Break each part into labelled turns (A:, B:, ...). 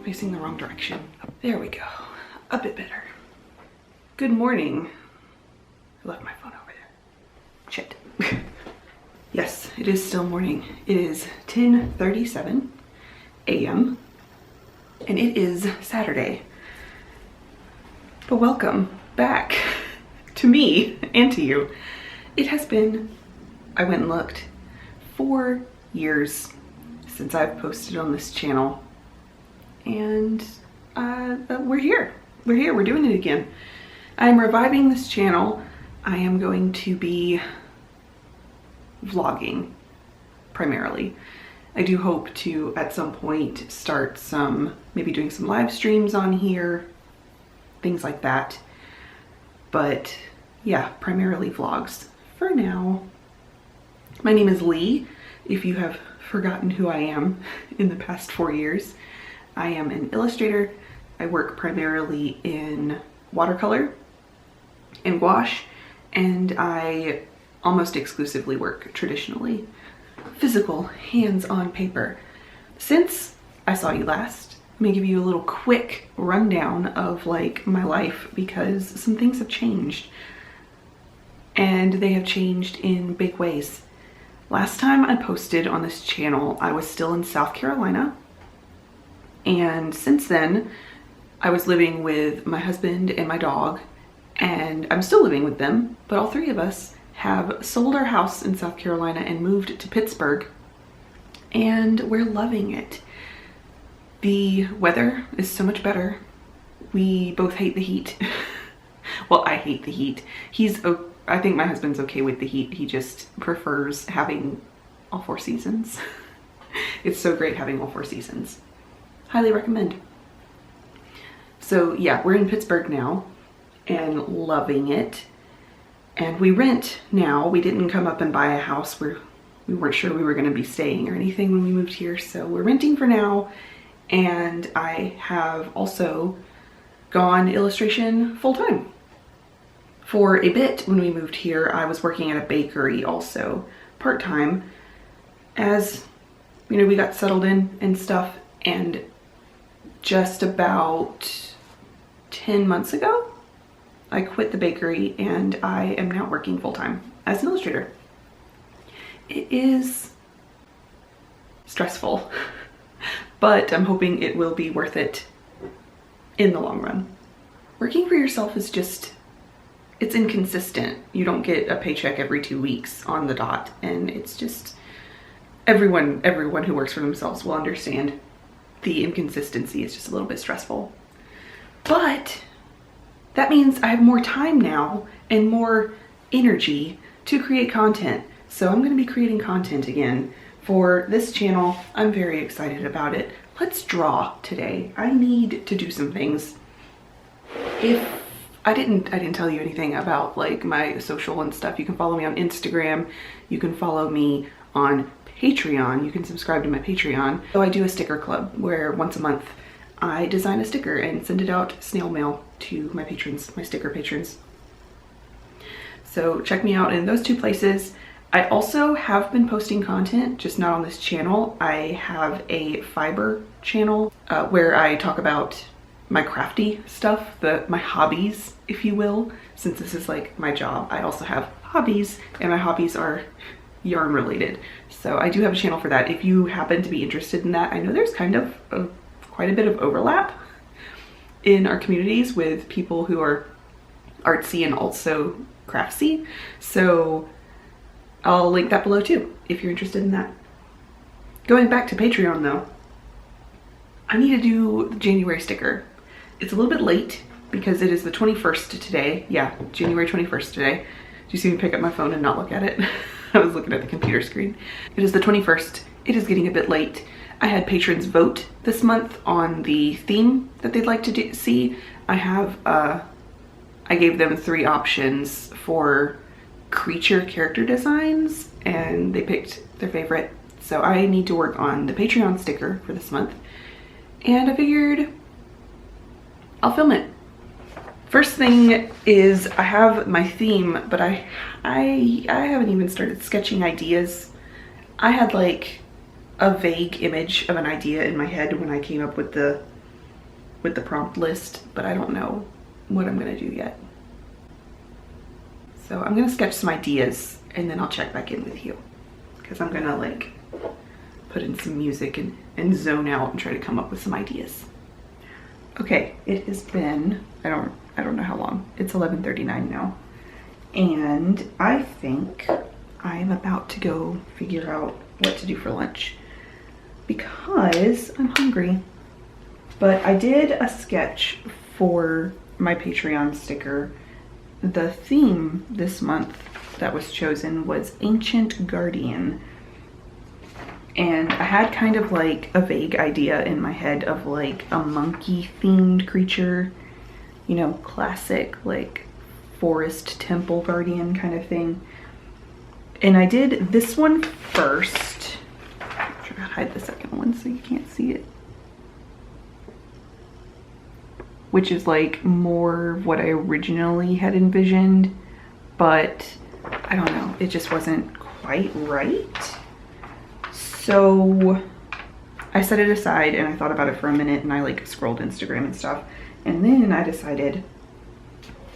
A: facing the wrong direction. There we go. A bit better. Good morning. I left my phone over there. Shit. Yes, it is still morning. It is 10:37 a.m. and it is Saturday. But welcome back to me and to you. It has been, I went and looked, 4 years since I've posted on this channel, and we're here. We're doing it again. I'm reviving this channel. I am going to be vlogging primarily. I do hope to at some point start maybe doing some live streams on here, things like that. But yeah, primarily vlogs for now. My name is Lee, if you have forgotten who I am in the past 4 years. I am an illustrator. I work primarily in watercolor and gouache, and I almost exclusively work traditionally physical, hands-on paper. Since I saw you last, let me give you a little quick rundown of like my life, because some things have changed, and they have changed in big ways. Last time I posted on this channel, I was still in South Carolina, and since then I was living with my husband and my dog, and I'm still living with them, but all three of us have sold our house in South Carolina and moved to Pittsburgh, and we're loving it. The weather is so much better. We both hate the heat. Well, I hate the heat. I think my husband's okay with the heat. He just prefers having all 4 seasons. It's so great having all 4 seasons. Highly recommend. So yeah, we're in Pittsburgh now and loving it. And we rent now. We didn't come up and buy a house where we weren't sure we were going to be staying or anything when we moved here. So we're renting for now. And I have also gone illustration full-time. For a bit when we moved here, I was working at a bakery also part-time. As you know, we got settled in and stuff, and just about 10 months ago, I quit the bakery and I am now working full-time as an illustrator. It is stressful, but I'm hoping it will be worth it in the long run. Working for yourself is just, it's inconsistent. You don't get a paycheck every 2 weeks on the dot, and it's just, everyone who works for themselves will understand the inconsistency is just a little bit stressful. But that means I have more time now and more energy to create content. So I'm going to be creating content again for this channel. I'm very excited about it. Let's draw today. I need to do some things. If I didn't tell you anything about like my social and stuff, you can follow me on Instagram. You can follow me on Patreon. You can subscribe to my Patreon. So I do a sticker club where once a month I design a sticker and send it out snail mail to my patrons, my sticker patrons. So check me out in those 2 places. I also have been posting content, just not on this channel. I have a Fiverr channel where I talk about my crafty stuff, my hobbies, if you will. Since this is like my job, I also have hobbies, and my hobbies are yarn related. So I do have a channel for that. If you happen to be interested in that, I know there's kind of quite a bit of overlap in our communities with people who are artsy and also craftsy. So I'll link that below too, if you're interested in that. Going back to Patreon though, I need to do the January sticker. It's a little bit late because it is the 21st today. Yeah, January 21st today. Did you see me pick up my phone and not look at it? I was looking at the computer screen. It is the 21st. It is getting a bit late. I had patrons vote this month on the theme that they'd like to see. I gave them 3 options for creature character designs, and they picked their favorite. So I need to work on the Patreon sticker for this month, and I figured I'll film it. First thing is I have my theme, but I haven't even started sketching ideas. I had like a vague image of an idea in my head when I came up with the with the prompt list, but I don't know what I'm gonna do yet. So I'm gonna sketch some ideas and then I'll check back in with you, because I'm gonna like put in some music and zone out and try to come up with some ideas. Okay, it has been, I don't know how long. It's 11:39 now. And I think I'm about to go figure out what to do for lunch because I'm hungry. But I did a sketch for my Patreon sticker. The theme this month that was chosen was Ancient Guardian. And I had kind of like a vague idea in my head of like a monkey themed creature, you know, classic like forest temple guardian kind of thing. And I did this one first. I'm trying to hide the second one so you can't see it. Which is like more what I originally had envisioned, but I don't know, it just wasn't quite right. So I set it aside and I thought about it for a minute and I like scrolled Instagram and stuff. And then I decided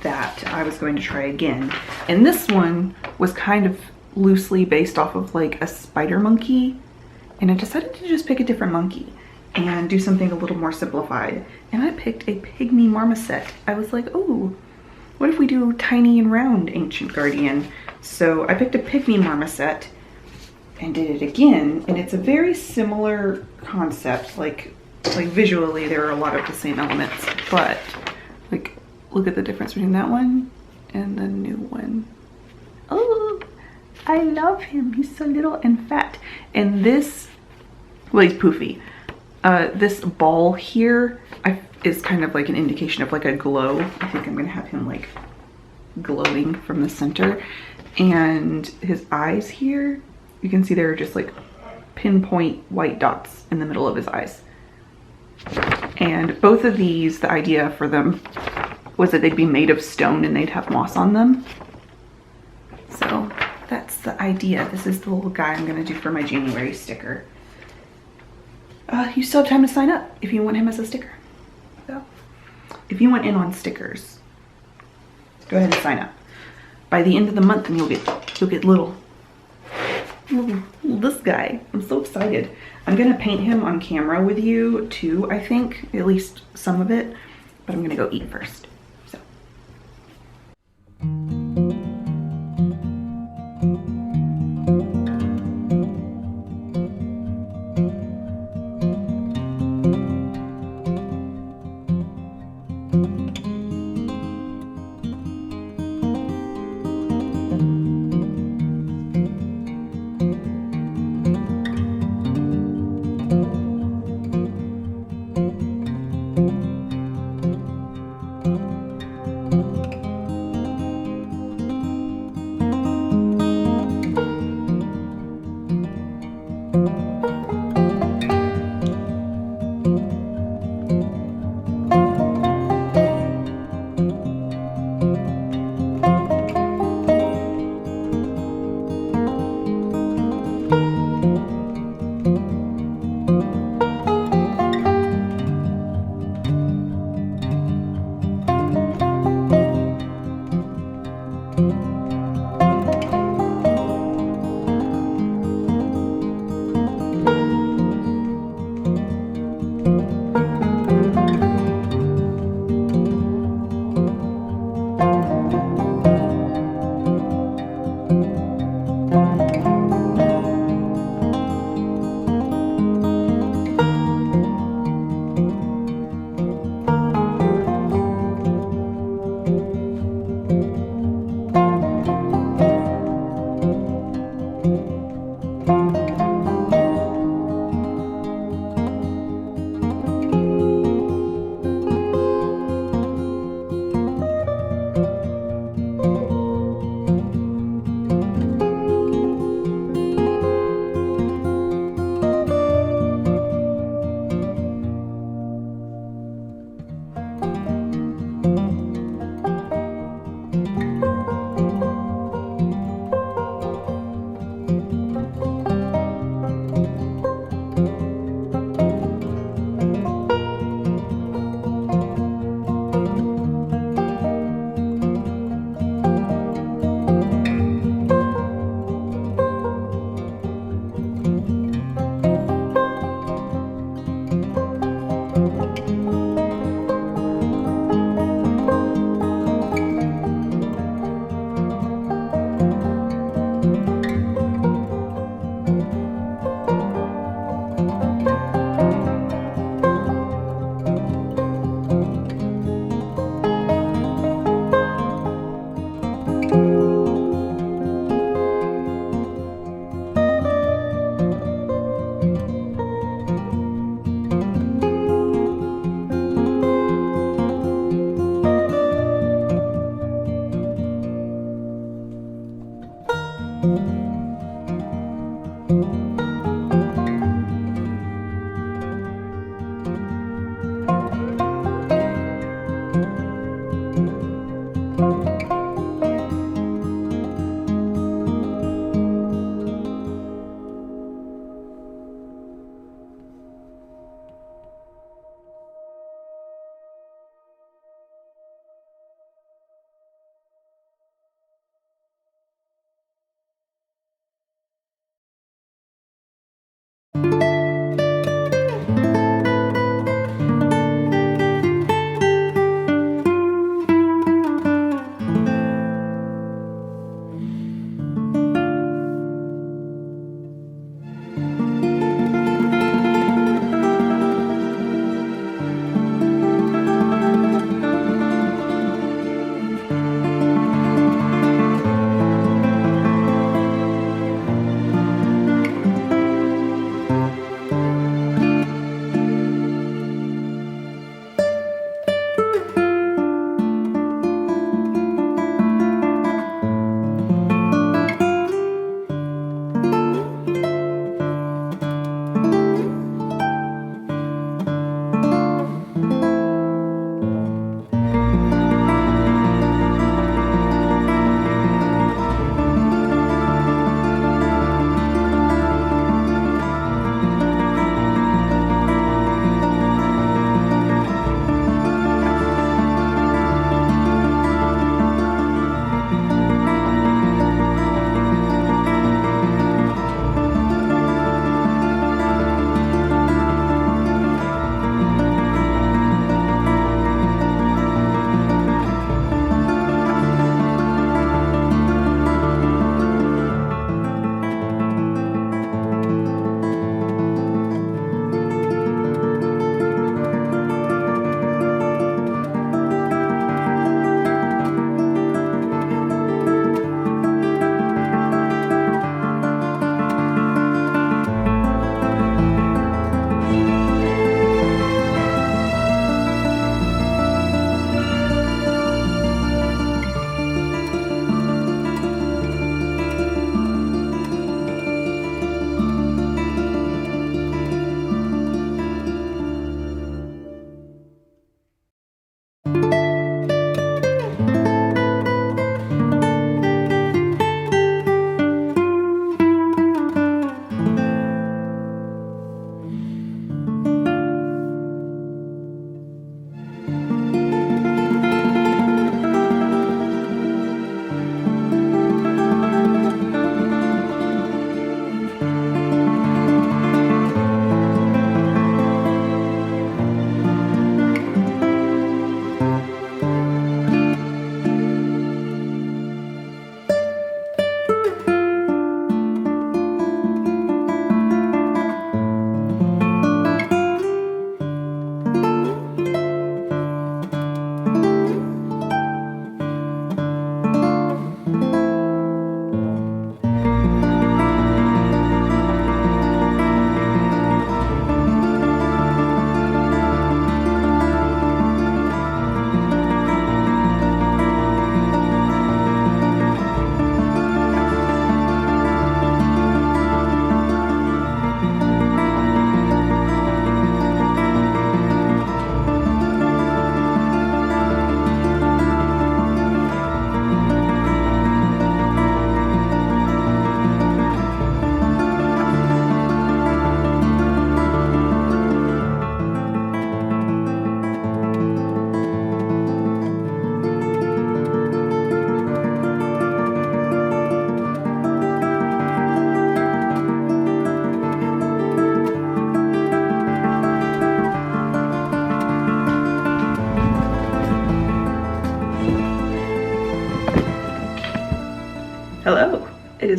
A: that I was going to try again. And this one was kind of loosely based off of like a spider monkey. And I decided to just pick a different monkey and do something a little more simplified. And I picked a pygmy marmoset. I was like, oh, what if we do tiny and round Ancient Guardian? So I picked a pygmy marmoset and did it again, and it's a very similar concept. Like visually there are a lot of the same elements, but like look at the difference between that one and the new one. Oh, I love him. He's so little and fat. And this, well, he's poofy. This ball here is kind of like an indication of like a glow. I think I'm gonna have him like glowing from the center. And his eyes here, you can see there are just like pinpoint white dots in the middle of his eyes. And both of these, the idea for them was that they'd be made of stone and they'd have moss on them. So that's the idea. This is the little guy I'm gonna do for my January sticker. You still have time to sign up if you want him as a sticker. So if you want in on stickers, go ahead and sign up. By the end of the month, and you'll get little this guy. I'm so excited. I'm gonna paint him on camera with you too, I think, at least some of it, but I'm gonna go eat first. So.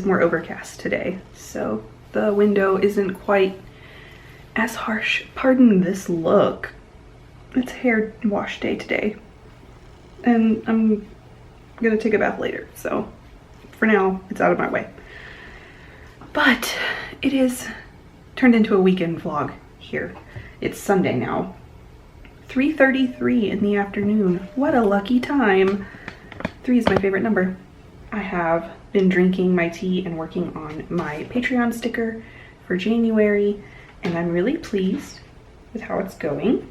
A: more overcast today, so the window isn't quite as harsh. Pardon this look. It's hair wash day today, and I'm gonna take a bath later, so for now it's out of my way. But it is turned into a weekend vlog here. It's Sunday now, 3:33 in the afternoon. What a lucky time. 3 is my favorite number. I have been drinking my tea and working on my Patreon sticker for January, and I'm really pleased with how it's going.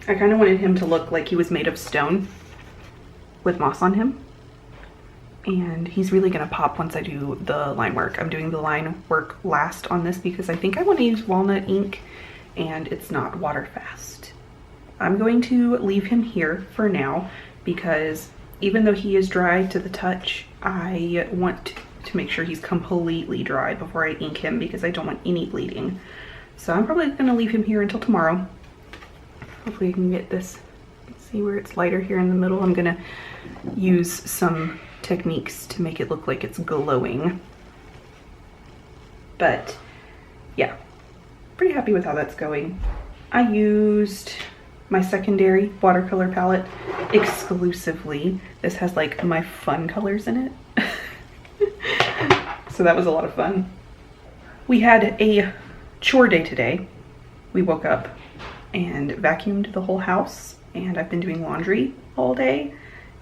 A: I kind of wanted him to look like he was made of stone with moss on him, and he's really gonna pop once I do the line work. I'm doing the line work last on this because I think I want to use walnut ink and it's not water fast. I'm going to leave him here for now because even though he is dry to the touch, I want to make sure he's completely dry before I ink him because I don't want any bleeding. So I'm probably gonna leave him here until tomorrow. Hopefully I can get this, see where it's lighter here in the middle. I'm gonna use some techniques to make it look like it's glowing. But yeah, pretty happy with how that's going. I used my secondary watercolor palette exclusively. This has like my fun colors in it. So that was a lot of fun. We had a chore day today. We woke up and vacuumed the whole house, and I've been doing laundry all day,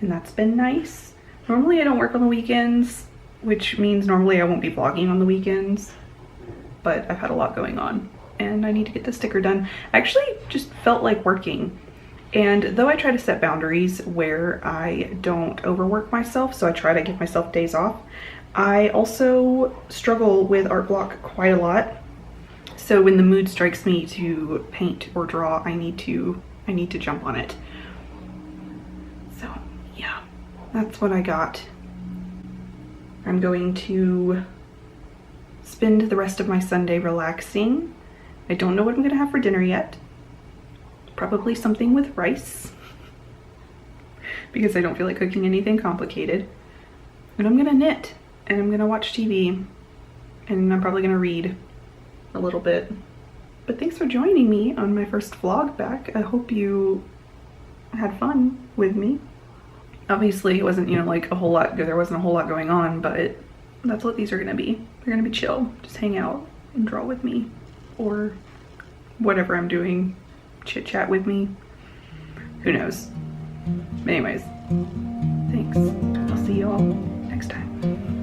A: and that's been nice. Normally I don't work on the weekends, which means normally I won't be vlogging on the weekends, but I've had a lot going on and I need to get the sticker done. I actually just felt like working, and though I try to set boundaries where I don't overwork myself, so I try to give myself days off, I also struggle with art block quite a lot. So when the mood strikes me to paint or draw, I need to jump on it. So yeah, that's what I got. I'm going to spend the rest of my Sunday relaxing. I don't know what I'm gonna have for dinner yet. Probably something with rice because I don't feel like cooking anything complicated. And I'm gonna knit and I'm gonna watch TV and I'm probably gonna read a little bit. But thanks for joining me on my first vlog back. I hope you had fun with me. Obviously it wasn't, you know, like a whole lot, there wasn't a whole lot going on, but that's what these are gonna be. They're gonna be chill. Just hang out and draw with me or whatever I'm doing, chit chat with me. Who knows? Anyways, thanks. I'll see you all next time.